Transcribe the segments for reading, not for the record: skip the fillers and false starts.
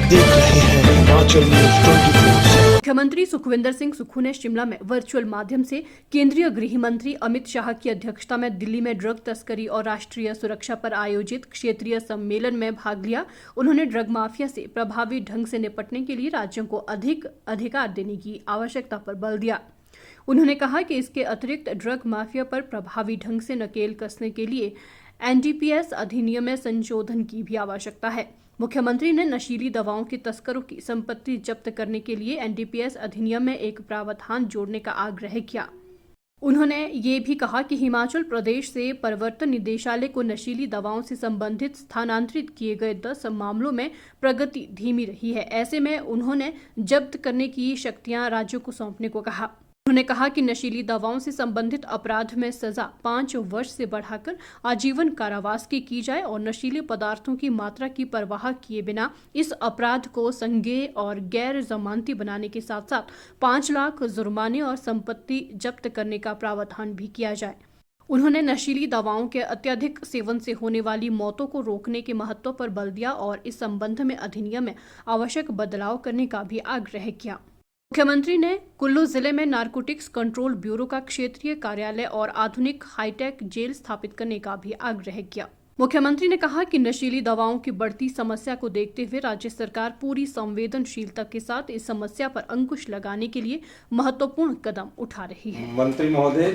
देख रहे हैं हिमाचल न्यूज 24। मुख्यमंत्री सुखविंदर सिंह सुक्खू ने शिमला में वर्चुअल माध्यम से केंद्रीय गृह मंत्री अमित शाह की अध्यक्षता में दिल्ली में ड्रग तस्करी और राष्ट्रीय सुरक्षा पर आयोजित क्षेत्रीय सम्मेलन में भाग लिया। उन्होंने ड्रग माफिया से प्रभावी ढंग से निपटने के लिए राज्यों को अधिक अधिकार देने की आवश्यकता पर बल दिया। उन्होंने कहा कि इसके अतिरिक्त ड्रग माफिया पर प्रभावी ढंग से नकेल कसने के लिए एनडीपीएस अधिनियम में संशोधन की भी आवश्यकता है। मुख्यमंत्री ने नशीली दवाओं की तस्करों की संपत्ति जब्त करने के लिए एनडीपीएस अधिनियम में एक प्रावधान जोड़ने का आग्रह किया। उन्होंने ये भी कहा कि हिमाचल प्रदेश से प्रवर्तन निदेशालय को नशीली दवाओं से संबंधित स्थानांतरित किए गए 10 मामलों में प्रगति धीमी रही है। ऐसे में उन्होंने जब्त करने की शक्तियां राज्यों को सौंपने को कहा। उन्होंने कहा कि नशीली दवाओं से संबंधित अपराध में सजा 5 वर्ष से बढ़ाकर आजीवन कारावास की जाए और नशीले पदार्थों की मात्रा की परवाह किए बिना इस अपराध को संज्ञेय और गैर जमानती बनाने के साथ साथ 5 लाख जुर्माने और संपत्ति जब्त करने का प्रावधान भी किया जाए। उन्होंने नशीली दवाओं के अत्यधिक सेवन से होने वाली मौतों को रोकने के महत्व पर बल दिया और इस संबंध में अधिनियम में आवश्यक बदलाव करने का भी आग्रह किया। मुख्यमंत्री ने कुल्लू जिले में नारकोटिक्स कंट्रोल ब्यूरो का क्षेत्रीय कार्यालय और आधुनिक हाईटेक जेल स्थापित करने का भी आग्रह किया। मुख्यमंत्री ने कहा कि नशीली दवाओं की बढ़ती समस्या को देखते हुए राज्य सरकार पूरी संवेदनशीलता के साथ इस समस्या पर अंकुश लगाने के लिए महत्वपूर्ण कदम उठा रही है। मंत्री महोदय,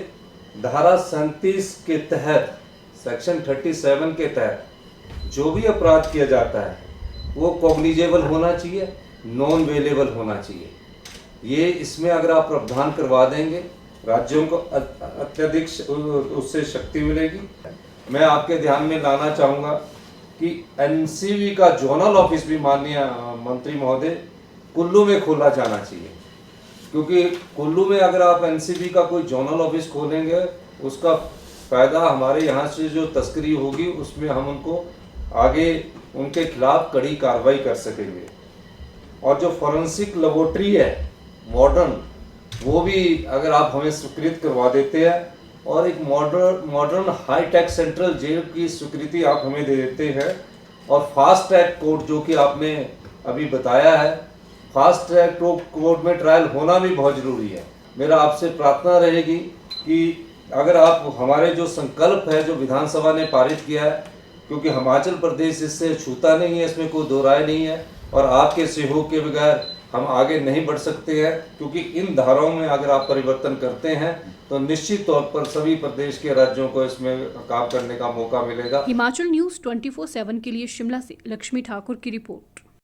धारा 37 के तहत सेक्शन 37 के तहत जो भी अपराध किया जाता है वो कॉग्निजेबल होना चाहिए, नॉन वेलेबल होना चाहिए। ये इसमें अगर आप प्रावधान करवा देंगे राज्यों को अत्यधिक उससे शक्ति मिलेगी। मैं आपके ध्यान में लाना चाहूँगा कि एनसीबी का जोनल ऑफिस भी माननीय मंत्री महोदय कुल्लू में खोला जाना चाहिए, क्योंकि कुल्लू में अगर आप एनसीबी का कोई जोनल ऑफिस खोलेंगे उसका फ़ायदा हमारे यहाँ से जो तस्करी होगी उसमें हम उनको आगे उनके खिलाफ कड़ी कार्रवाई कर सकेंगे। और जो फॉरेंसिक लेबोरेटरी है मॉडर्न, वो भी अगर आप हमें स्वीकृत करवा देते हैं और एक मॉडर्न हाईटेक सेंट्रल जेल की स्वीकृति आप हमें दे देते हैं और फास्ट ट्रैक कोर्ट जो कि आपने अभी बताया है, फास्ट ट्रैक कोर्ट में ट्रायल होना भी बहुत ज़रूरी है। मेरा आपसे प्रार्थना रहेगी कि अगर आप हमारे जो संकल्प है जो विधानसभा ने पारित किया है, क्योंकि हिमाचल प्रदेश इससे छूता नहीं है, इसमें कोई दो राय नहीं है और आपके सहयोग के बगैर हम आगे नहीं बढ़ सकते हैं, क्योंकि इन धाराओं में अगर आप परिवर्तन करते हैं तो निश्चित तौर पर सभी प्रदेश के राज्यों को इसमें काम करने का मौका मिलेगा। हिमाचल न्यूज 24/7 के लिए शिमला से लक्ष्मी ठाकुर की रिपोर्ट।